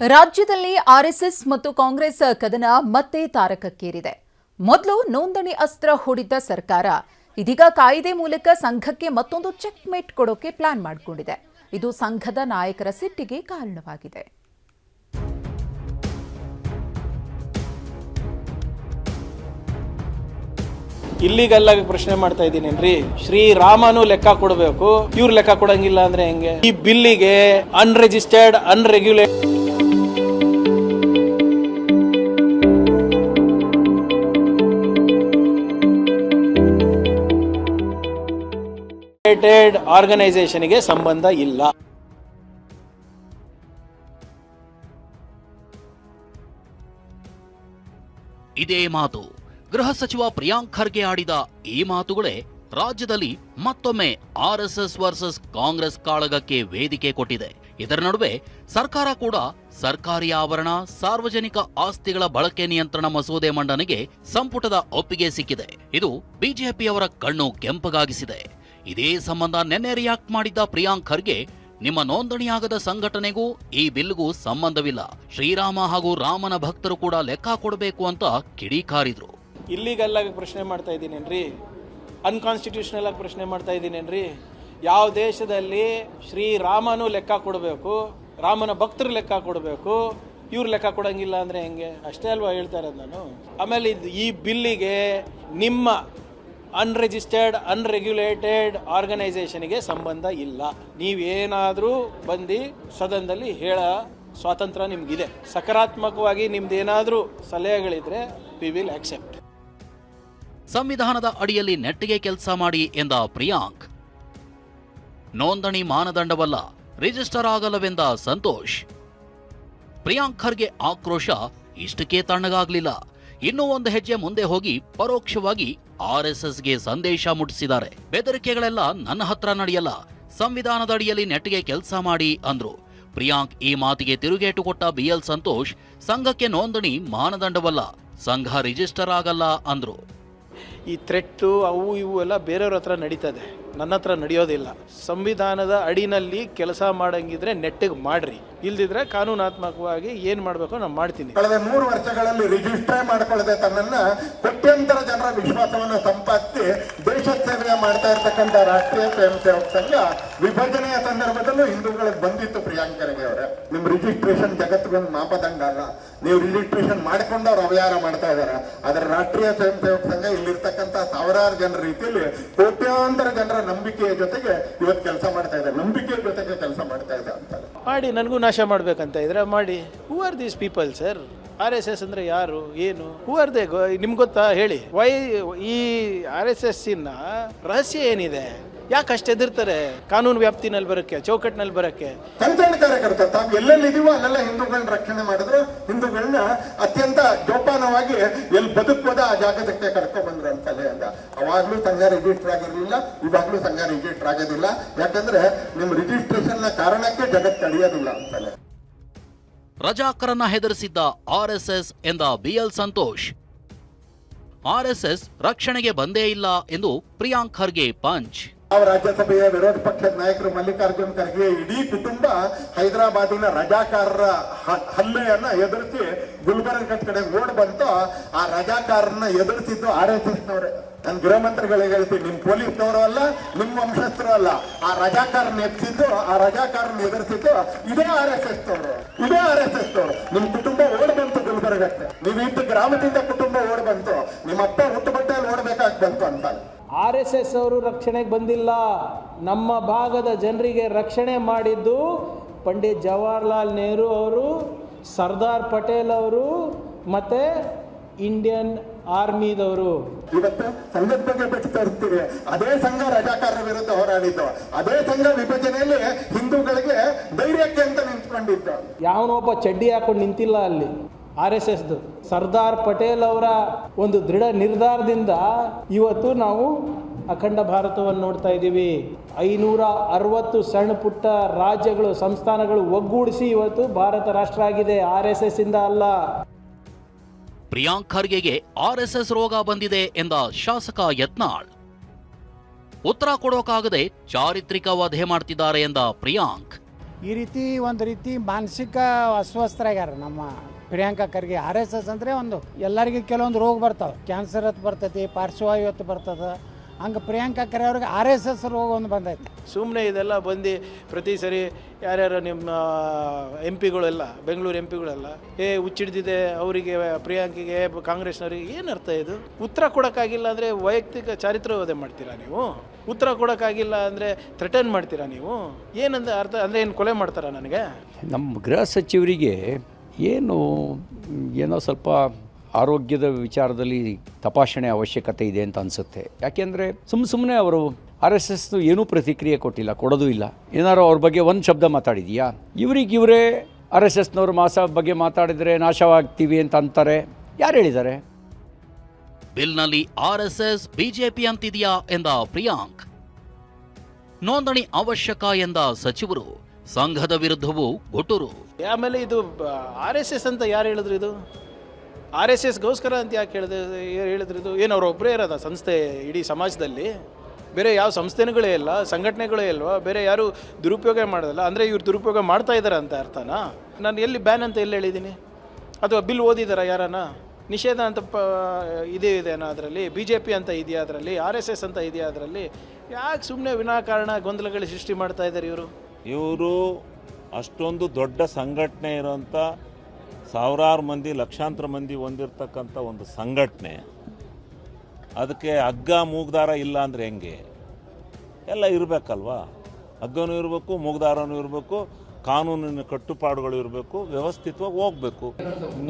ರಾಜ್ಯದಲ್ಲಿ ಆರ್ಎಸ್ಎಸ್ ಮತ್ತು ಕಾಂಗ್ರೆಸ್ ಕದನ ಮತ್ತೆ ತಾರಕಕ್ಕೇರಿದೆ. ಮೊದಲು ನೋಂದಣಿ ಅಸ್ತ್ರ ಹೂಡಿದ್ದ ಸರ್ಕಾರ ಇದೀಗ ಕಾಯ್ದೆ ಮೂಲಕ ಸಂಘಕ್ಕೆ ಮತ್ತೊಂದು ಚೆಕ್ ಮೇಟ್ ಕೊಡೋಕೆ ಪ್ಲಾನ್ ಮಾಡಿಕೊಂಡಿದೆ. ಇದು ಸಂಘದ ನಾಯಕರ ಸಿಟ್ಟಿಗೆ ಕಾರಣವಾಗಿದೆ. ಇಲ್ಲಿಗೆಲ್ಲ ಪ್ರಶ್ನೆ ಮಾಡ್ತಾ ಇದ್ದೀನೇನ್ರಿ, ಶ್ರೀರಾಮನು ಲೆಕ್ಕ ಕೊಡಬೇಕು, ಇವ್ರು ಲೆಕ್ಕ ಕೊಡಂಗಿಲ್ಲ ಅಂದ್ರೆ ಹೆಂಗೆ? ಈ ಬಿಲ್ಲಿಗೆ ಅನ್ರಿಜಿಸ್ಟರ್ಡ್ ಅನ್ರೆಗ್ಯುಲೇಟೆಡ್ ಆರ್ಗನೈಸೇಷನ್ಗೆ ಸಂಬಂಧ ಇಲ್ಲ. ಇದೇ ಮಾತು ಗೃಹ ಸಚಿವ ಪ್ರಿಯಾಂಕ್ ಖರ್ಗೆ ಆಡಿದ ಈ ಮಾತುಗಳೇ ರಾಜ್ಯದಲ್ಲಿ ಮತ್ತೊಮ್ಮೆ ಆರ್ಎಸ್ಎಸ್ ವರ್ಸಸ್ ಕಾಂಗ್ರೆಸ್ ಕಾಳಗಕ್ಕೆ ವೇದಿಕೆ ಕೊಟ್ಟಿದೆ. ಇದರ ನಡುವೆ ಸರ್ಕಾರ ಕೂಡ ಸರ್ಕಾರಿ ಆವರಣ, ಸಾರ್ವಜನಿಕ ಆಸ್ತಿಗಳ ಬಳಕೆ ನಿಯಂತ್ರಣ ಮಸೂದೆ ಮಂಡನೆಗೆ ಸಂಪುಟದ ಒಪ್ಪಿಗೆ ಸಿಕ್ಕಿದೆ. ಇದು ಬಿಜೆಪಿಯವರ ಕಣ್ಣು ಕೆಂಪಗಾಗಿಸಿದೆ. ಇದೇ ಸಂಬಂಧ ನಿನ್ನೆ ರಿಯಾಕ್ಟ್ ಮಾಡಿದ್ದ ಪ್ರಿಯಾಂಕ್ ಖರ್ಗೆ, ನಿಮ್ಮ ನೋಂದಣಿಯಾಗದ ಸಂಘಟನೆಗೂ ಈ ಬಿಲ್ಗೂ ಸಂಬಂಧವಿಲ್ಲ, ಶ್ರೀರಾಮ ಹಾಗೂ ರಾಮನ ಭಕ್ತರು ಕೂಡ ಲೆಕ್ಕ ಕೊಡಬೇಕು ಅಂತ ಕಿಡಿಕಾರಿದ್ರು. ಇಲ್ಲಿಗೆಲ್ಲ ಪ್ರಶ್ನೆ ಮಾಡ್ತಾ ಇದ್ದೀನೇನ್ರಿ, ಅನ್ಕಾನ್ಸ್ಟಿಟ್ಯೂಷನಲ್ ಆಗಿ ಪ್ರಶ್ನೆ ಮಾಡ್ತಾ ಇದ್ದೀನೇನ್ರಿ? ಯಾವ ದೇಶದಲ್ಲಿ ಶ್ರೀರಾಮನು ಲೆಕ್ಕ ಕೊಡಬೇಕು, ರಾಮನ ಭಕ್ತರು ಲೆಕ್ಕ ಕೊಡಬೇಕು, ಇವ್ರು ಲೆಕ್ಕ ಕೊಡಂಗಿಲ್ಲ ಅಂದ್ರೆ ಹೆಂಗೆ? ಅಷ್ಟೇ ಅಲ್ವಾ ಹೇಳ್ತಾ ಇರೋದು ನಾನು. ಆಮೇಲೆ ಈ ಬಿಲ್ಲಿಗೆ ನಿಮ್ಮ ಅನ್ರಿಜಿಸ್ಟರ್ಡ್ ಅನ್ರೆಗ್ಯುಲೇಟೆಡ್ ಆರ್ಗನೈಸೇಷನ್ಗೆ ಸಂಬಂಧ ಇಲ್ಲ. ನೀವೇನಾದರೂ ಬಂದು ಸದನದಲ್ಲಿ ಹೇಳ ಸ್ವಾತಂತ್ರ್ಯ ನಿಮ್ಗಿದೆ. ಸಕಾರಾತ್ಮಕವಾಗಿ ನಿಮ್ದೇನಾದರೂ ಸಲಹೆಗಳಿದ್ರೆ ವಿ ವಿಲ್ ಆಕ್ಸೆಪ್ಟ್. ಸಂವಿಧಾನದ ಅಡಿಯಲ್ಲಿ ನೆಟ್ಟಿಗೆ ಕೆಲಸ ಮಾಡಿ ಎಂದ ಪ್ರಿಯಾಂಕ್, ನೋಂದಣಿ ಮಾನದಂಡವಲ್ಲ, ರಿಜಿಸ್ಟರ್ ಆಗಲ್ಲವೆಂದ ಸಂತೋಷ್. ಪ್ರಿಯಾಂಕ್ ಖರ್ಗೆ ಆಕ್ರೋಶ ಇಷ್ಟಕ್ಕೆ ತಣ್ಣಗಾಗ್ಲಿಲ್ಲ. ಇನ್ನೂ ಒಂದು ಹೆಜ್ಜೆ ಮುಂದೆ ಹೋಗಿ ಪರೋಕ್ಷವಾಗಿ ಆರ್ಎಸ್ಎಸ್ಗೆ ಸಂದೇಶ ಮುಟ್ಟಿಸಿದ್ದಾರೆ. ಬೆದರಿಕೆಗಳೆಲ್ಲ ನನ್ನ ಹತ್ರ ನಡೆಯಲ್ಲ, ಸಂವಿಧಾನದ ಅಡಿಯಲ್ಲಿ ನೆಟ್ಟಿಗೆ ಕೆಲಸ ಮಾಡಿ ಅಂದ್ರು. ಪ್ರಿಯಾಂಕ್ ಈ ಮಾತಿಗೆ ತಿರುಗೇಟು ಕೊಟ್ಟ ಬಿಎಲ್ ಸಂತೋಷ್, ಸಂಘಕ್ಕೆ ನೋಂದಣಿ ಮಾನದಂಡವಲ್ಲ, ಸಂಘ ರಿಜಿಸ್ಟರ್ ಆಗಲ್ಲ ಅಂದ್ರು. ಈ ಥ್ರೆಟ್ಟು ಅವು ಇವು ಎಲ್ಲ ಬೇರೆಯವ್ರ ಹತ್ರ ನಡೀತದೆ, ನನ್ನ ಹತ್ರ ನಡೆಯೋದಿಲ್ಲ. ಸಂವಿಧಾನದ ಅಡಿನಲ್ಲಿ ಕೆಲಸ ಮಾಡಂಗಿದ್ರೆ ನೆಟ್ಟಿಗೆ ಮಾಡ್ರಿ, ಇಲ್ದಿದ್ರೆ ಕಾನೂನಾತ್ಮಕವಾಗಿ ಏನ್ ಮಾಡ್ಬೇಕೋ ನಾನು ಮಾಡ್ತೀನಿ. ಕಳೆದ 3 ವರ್ಷಗಳಲ್ಲಿ ರಿಜಿಸ್ಟರ್ ಮಾಡ್ಕೊಳ್ಳದೆ ತನ್ನನ್ನ ಕೋಟ್ಯಾಂತರ ಜನರ ವಿಶ್ವಾಸವನ್ನು ಸಂಪಾದಿಸಿ ದೇಶ ಸೇವೆ ಮಾಡ್ತಾ ಇರ್ತಕ್ಕಂಥ ರಾಷ್ಟ್ರೀಯ ಸ್ವಯಂ ಸೇವಕ ಸಂಘ ವಿಭಜನೆಯ ಸಂದರ್ಭದಲ್ಲೂ ಹಿಂದೂಗಳಿಗೆ ಬಂದಿತ್ತು. ಪ್ರಿಯಾಂಕ್ ಖರ್ಗೆ ಅವರೇ, ನಿಮ್ ರಿಜಿಸ್ಟ್ರೇಷನ್ ಜಗತ್ತಿಗೊಂದು ಮಾಪದಂಡ ಅಲ್ಲ, ನೀವು ರಿಜಿಸ್ಟ್ರೇಷನ್ ಮಾಡ್ಕೊಂಡವ್ರು ಅವ್ಯಾರ ಮಾಡ್ತಾ ಇದಾರ. ಅದರ ರಾಷ್ಟ್ರೀಯ ಸ್ವಯಂ ಸೇವಕ ಸಂಘ ಇಲ್ಲಿರ್ತಕ್ಕಂಥ ಸಾವಿರಾರು ಜನರ ರೀತಿಯಲ್ಲಿ ಕೋಟ್ಯಾಂತರ ಜನರ ನಂಬಿಕೆಯ ಜೊತೆಗೆ ಇವತ್ತು ಕೆಲಸ ಮಾಡ್ತಾ ಇದ್ದಾರೆ, ನಂಬಿಕೆಯ ಜೊತೆಗೆ ಕೆಲಸ ಮಾಡ್ತಾ ಇದೆ ಅಂತ ಮಾಡಿ. ನನಗೂ ನಾಶ ಮಾಡ್ಬೇಕಂತ ಇದ್ರೆ ಮಾಡಿ. Who are these people sir? RSS ಅಂದ್ರೆ ಯಾರು, ಏನು, ಹೂ ಆರ್ ದೇ? ನಿಮ್ಗೆ ಗೊತ್ತಾ ಹೇಳಿ? ವೈ ಈ RSS ಇನ್ನ ರಹಸ್ಯ ಏನಿದೆ? ಯಾಕೆ ಅಷ್ಟು ಎದುರ್ತಾರೆ ಕಾನೂನು ವ್ಯಾಪ್ತಿನಲ್ಲಿ ಬರೋಕ್ಕೆ, ಚೌಕಟ್ಟಿನಲ್ಲಿ ಬರೋಕ್ಕೆ? ಸಂಚಲನ ಕಾರ್ಯಕರ್ತ ತಾವು ಎಲ್ಲೆಲ್ಲಿದೀವೋ ಅಲ್ಲೆಲ್ಲ ಹಿಂದೂಗಳನ್ನ ರಕ್ಷಣೆ ಮಾಡಿದ್ರು, ಹಿಂದೂಗಳನ್ನ ಅತ್ಯಂತ ಜೋಪಾನವಾಗಿ ಎಲ್ಲಿ ಬದುಕುವುದ ಆ ಜಾಗಕ್ಕೆ ಕರ್ಕೊಂಡು ಬಂದ್ರು ಅಂತಲೇ ಅಂದ. ಅವಾಗ್ಲೂ ಸಂಘ ರಿಜಿಸ್ಟರ್ ಆಗಿರ್ಲಿಲ್ಲ, ಇವಾಗ್ಲೂ ಸಂಘ ರಿಜಿಸ್ಟರ್ ಆಗೋದಿಲ್ಲ. ಯಾಕಂದ್ರೆ ನಿಮ್ ರಿಜಿಸ್ಟ್ರೇಷನ್ ನ ಕಾರಣಕ್ಕೆ ಜಗತ್ತು ನಡೆಯೋದಿಲ್ಲ ಅಂತಲೇ. ರಜಾಕರನ್ನ ಹೆದರಿಸಿದ್ದ ಆರ್ಎಸ್ಎಸ್ ಎಂದ ಬಿಎಲ್ ಸಂತೋಷ್, ಆರ್ಎಸ್ಎಸ್ ರಕ್ಷಣೆಗೆ ಬಂದೇ ಇಲ್ಲ ಎಂದು ಪ್ರಿಯಾಂಕ್ ಖರ್ಗೆ ಪಂಚ್. ರಾಜ್ಯಸಭೆಯ ವಿರೋಧ ಪಕ್ಷದ ನಾಯಕರು ಮಲ್ಲಿಕಾರ್ಜುನ್ ಖರ್ಗೆ ಇಡೀ ಕುಟುಂಬ ಹೈದರಾಬಾದಿನ ರಜಾಕಾರರ ಹಲ್ಲೆಯನ್ನ ಎದುರಿಸಿ ಗುಲ್ಬರ್ಗ ಕಡೆ ಓಡ್ ಬಂತು. ಆ ರಜಾಕಾರನ್ನ ಎದುರಿಸಿದ್ದು RSS ನವರೇ. ನಾನು ಗೃಹ ಮಂತ್ರಿಗಳಿಗೆ ಹೇಳ್ತೀನಿ, ನಿಮ್ ಪೊಲೀಸ್ನವರು ಅಲ್ಲ, ನಿಮ್ಮ ವಂಶಸ್ಥರು ಅಲ್ಲ. ಆ ರಜಾಕಾರನ್ನ ಎತ್ತಿದ್ದು, ಆ ರಜಾಕಾರನ್ನ ಎದುರಿಸಿದ್ದು ಇದೇ RSS ನವರು, ಇದೇ RSS ನವರು. ನಿಮ್ ಕುಟುಂಬ ಓಡ್ ಬಂತು ಗುಲ್ಬರ್ಗಕ್ಕೆ, ನೀವು ಇದ್ದ ಗ್ರಾಮದಿಂದ ಕುಟುಂಬ ಓಡ್ ಬಂತು, ನಿಮ್ಮ ಅಪ್ಪ ಹುಟ್ಟುಬಟ್ಟೆಯಲ್ಲಿ ಓಡ್ಬೇಕಾಗಿ ಬಂತು ಅಂತ. RSS ಅವರು ರಕ್ಷಣೆಗೆ ಬಂದಿಲ್ಲ, ನಮ್ಮ ಭಾಗದ ಜನರಿಗೆ ರಕ್ಷಣೆ ಮಾಡಿದ್ದು ಪಂಡಿತ್ ಜವಾಹರ್ಲಾಲ್ ನೆಹರು ಅವರು, ಸರ್ದಾರ್ ಪಟೇಲ್ ಅವರು ಮತ್ತೆ ಇಂಡಿಯನ್ ಆರ್ಮಿದವರು. ಇವತ್ತು ಸಂಘದ ಬಗ್ಗೆ ಬಿಟ್ಟು ತೋರಿಸ್ತೀವಿ. ಅದೇ ಸಂಘ ರಜಾಕಾರರ ವಿರುದ್ಧ ಹೋರಾಡಿದ್ದು, ಅದೇ ಸಂಘ ವಿಭಜನೆಯಲ್ಲಿ ಹಿಂದೂಗಳಿಗೆ ಧೈರ್ಯಕ್ಕೆ ಅಂತ ನಿಂತ್ಕೊಂಡಿದ್ದು. ಯಾವನೊಬ್ಬ ಚಡ್ಡಿ ಹಾಕೊಂಡು ನಿಂತಿಲ್ಲ ಅಲ್ಲಿ. RSSದು ಸರ್ದಾರ್ ಪಟೇಲ್ ಅವರ ಒಂದು ದೃಢ ನಿರ್ಧಾರದಿಂದ ಇವತ್ತು ನಾವು ಅಖಂಡ ಭಾರತವನ್ನು ನೋಡ್ತಾ ಇದ್ದೀವಿ. 560 ಸಣ್ಣ ಪುಟ್ಟ ರಾಜ್ಯಗಳು, ಸಂಸ್ಥಾನಗಳು ಒಗ್ಗೂಡಿಸಿ ಇವತ್ತು ಭಾರತ ರಾಷ್ಟ್ರ ಆಗಿದೆ, RSS ಇಂದ ಅಲ್ಲ. ಪ್ರಿಯಾಂಕ್ ಖರ್ಗೆಗೆ ಆರ್ಎಸ್ಎಸ್ ರೋಗ ಬಂದಿದೆ ಎಂದ ಶಾಸಕ ಯತ್ನಾಳ್, ಉತ್ತರ ಕೊಡೋಕಾಗದೆ ಚಾರಿತ್ರಿಕ ವಧೆ ಮಾಡ್ತಿದ್ದಾರೆ ಎಂದ ಪ್ರಿಯಾಂಕ್. ಈ ರೀತಿ ಒಂದು ರೀತಿ ಮಾನಸಿಕ ಅಸ್ವಸ್ಥರಾಗ್ಯಾರ ನಮ್ಮ ಪ್ರಿಯಾಂಕಾ ಖರ್ಗೆ. RSS ಅಂದರೆ ಒಂದು ಎಲ್ಲರಿಗೂ ಕೆಲವೊಂದು ರೋಗ ಬರ್ತಾವೆ, ಕ್ಯಾನ್ಸರ್ ಹೊತ್ತು ಬರ್ತೈತಿ, ಪಾರ್ಶ್ವವಾಯು ಹೊತ್ತು ಬರ್ತದೆ. ಹಂಗೆ ಪ್ರಿಯಾಂಕಾ ಖರ್ಗೆ ಅವ್ರಿಗೆ RSS ರೋಗ ಒಂದು ಬಂದೈತಿ. ಸುಮ್ಮನೆ ಇದೆಲ್ಲ ಬಂದು ಪ್ರತಿ ಸರಿ ಯಾರ್ಯಾರು ನಿಮ್ಮ MP ಗಳೆಲ್ಲ ಬೆಂಗಳೂರು MP ಗಳೆಲ್ಲ ಹುಚ್ಚಿಡ್ದಿದೆ ಅವರಿಗೆ ಪ್ರಿಯಾಂಕಿಗೆ ಕಾಂಗ್ರೆಸ್ನವ್ರಿಗೆ ಏನು ಅರ್ಥ ಇದು? ಉತ್ತರ ಕೊಡೋಕ್ಕಾಗಿಲ್ಲ ಅಂದರೆ ವೈಯಕ್ತಿಕ ಚಾರಿತ್ರ್ಯವಧೆ ಮಾಡ್ತೀರಾ ನೀವು? ಉತ್ತರ ಕೊಡೋಕ್ಕಾಗಿಲ್ಲ ಅಂದರೆ ಥ್ರೆಟನ್ ಮಾಡ್ತೀರಾ ನೀವು? ಏನಂದ ಅರ್ಥ ಅಂದರೆ ಏನು ಕೊಲೆ ಮಾಡ್ತಾರಾ ನನಗೆ? ನಮ್ಮ ಗೃಹ ಸಚಿವರಿಗೆ ಏನೋ ಸ್ವಲ್ಪ ಆರೋಗ್ಯದ ವಿಚಾರದಲ್ಲಿ ತಪಾಸಣೆ ಅವಶ್ಯಕತೆ ಇದೆ ಅಂತ ಅನಿಸುತ್ತೆ. ಯಾಕೆಂದರೆ ಸುಮ್ಮನೆ ಅವರು RSS ಏನೂ ಪ್ರತಿಕ್ರಿಯೆ ಕೊಟ್ಟಿಲ್ಲ, ಕೊಡೋದು ಇಲ್ಲ. ಏನಾರು ಅವ್ರ ಬಗ್ಗೆ ಒಂದು ಶಬ್ದ ಮಾತಾಡಿದೆಯಾ? ಇವರೇ RSSನವ್ರ ಬಗ್ಗೆ ಮಾತಾಡಿದರೆ ನಾಶವಾಗ್ತೀವಿ ಅಂತ ಅಂತಾರೆ. ಯಾರು ಹೇಳಿದ್ದಾರೆ? ಬಿಲ್ನಲ್ಲಿ RSS BJP ಅಂತಿದೆಯಾ ಎಂದ ಪ್ರಿಯಾಂಕ್. ನೋಂದಣಿ ಅವಶ್ಯಕ ಎಂದ ಸಚಿವರು. ಸಂಘದ ವಿರುದ್ಧವೂ ಗುಟುರು. ಆಮೇಲೆ ಇದು RSS ಅಂತ ಯಾರು ಹೇಳಿದ್ರು? ಇದು RSSಗೋಸ್ಕರ ಅಂತ ಯಾಕೆ ಹೇಳಿದ್ರು? ಇದು ಏನು ಅವ್ರು ಒಬ್ಬರೇ ಇರೋದ ಸಂಸ್ಥೆ ಇಡೀ ಸಮಾಜದಲ್ಲಿ? ಬೇರೆ ಯಾವ ಸಂಸ್ಥೆಗಳೇ ಇಲ್ಲ, ಸಂಘಟನೆಗಳೇ ಇಲ್ವಾ? ಬೇರೆ ಯಾರು ದುರುಪಯೋಗ ಮಾಡೋದಲ್ಲ ಅಂದರೆ ಇವ್ರು ದುರುಪಯೋಗ ಮಾಡ್ತಾ ಇದ್ದಾರೆ ಅಂತ ಅರ್ಥನಾ? ನಾನು ಎಲ್ಲಿ ಬ್ಯಾನ್ ಅಂತ ಎಲ್ಲಿ ಹೇಳಿದ್ದೀನಿ? ಅಥವಾ ಬಿಲ್ ಓದಿದಾರ ಯಾರನ್ನ? ನಿಷೇಧ ಅಂತ ಇದೆಯೇನೋ ಅದರಲ್ಲಿ? BJP ಅಂತ ಇದೆಯಾ ಅದರಲ್ಲಿ? RSS ಅಂತ ಇದೆಯಾ ಅದರಲ್ಲಿ? ಯಾಕೆ ಸುಮ್ಮನೆ ವಿನಾಕಾರಣ ಗೊಂದಲಗಳು ಸೃಷ್ಟಿ ಮಾಡ್ತಾ ಇದ್ದಾರೆ ಇವರು? ಅಷ್ಟೊಂದು ದೊಡ್ಡ ಸಂಘಟನೆ ಇರೋಂಥ ಸಾವಿರಾರು ಮಂದಿ, ಲಕ್ಷಾಂತರ ಮಂದಿ ಹೊಂದಿರತಕ್ಕಂಥ ಒಂದು ಸಂಘಟನೆ, ಅದಕ್ಕೆ ಹಗ್ಗ ಮೂಗ್ದಾರ ಇಲ್ಲ ಅಂದರೆ ಹೆಂಗೆ? ಎಲ್ಲ ಇರಬೇಕಲ್ವಾ? ಹಗ್ಗನೂ ಇರಬೇಕು, ಮೂಗ್ದಾರನೂ ಇರಬೇಕು, ಕಾನೂನಿನ ಕಟ್ಟುಪಾಡುಗಳು ಇರಬೇಕು, ವ್ಯವಸ್ಥಿತವಾಗಿ ಹೋಗಬೇಕು.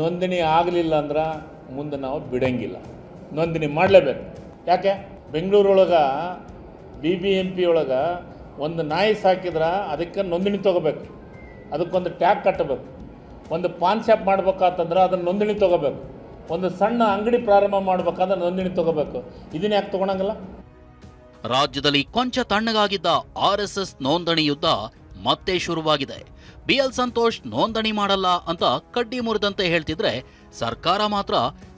ನೋಂದಣಿ ಆಗಲಿಲ್ಲ ಅಂದ್ರೆ ಮುಂದೆ ನಾವು ಬಿಡಂಗಿಲ್ಲ, ನೋಂದಣಿ ಮಾಡಲೇಬೇಕು. ಯಾಕೆ? ಬೆಂಗಳೂರೊಳಗೆ BBMP ಒಳಗೆ ಒಂದು ನಾಯಿ ಸಾಕಿದ್ರೆ ಅದಕ್ಕೆ ನೋಂದಣಿ ತೊಗೋಬೇಕು, ಅದಕ್ಕೊಂದು ಟ್ಯಾಗ್ ಕಟ್ಟಬೇಕು. ಒಂದು ಪಾನ್ ಶಾಪ್ ಮಾಡ್ಬೇಕಾತಂದ್ರೆ ಅದನ್ನು ನೋಂದಣಿ ತೊಗೋಬೇಕು. ಒಂದು ಸಣ್ಣ ಅಂಗಡಿ ಪ್ರಾರಂಭ ಮಾಡ್ಬೇಕಾದ್ರೆ ನೋಂದಣಿ ತೊಗೋಬೇಕು. ಇದನ್ನ ಯಾಕೆ ತೊಗೊಳಂಗಿಲ್ಲ? ರಾಜ್ಯದಲ್ಲಿ ಕೊಂಚ ತಣ್ಣಗಾಗಿದ್ದ RSS ನೋಂದಣಿ ಯುದ್ಧ ಮತ್ತೆ ಶುರುವಾಗಿದೆ. BL ಸಂತೋಷ್ ನೋಂದಣಿ ಮಾಡಲ್ಲ ಅಂತ ಕಡ್ಡಿ ಮುರಿದಂತೆ ಹೇಳ್ತಿದ್ರೆ, ಸರ್ಕಾರ ಮಾತ್ರ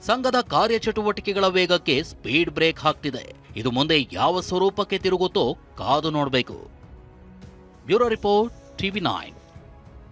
ಸಂಘದ ಕಾರ್ಯಚಟುವಟಿಕೆಗಳ ವೇಗಕ್ಕೆ ಸ್ಪೀಡ್ ಬ್ರೇಕ್ ಹಾಕ್ತಿದೆ. ಇದು ಮುಂದೆ ಯಾವ ಸ್ವರೂಪಕ್ಕೆ ತಿರುಗುತ್ತೋ ಕಾದು ನೋಡಬೇಕು. Bureau report, TV9.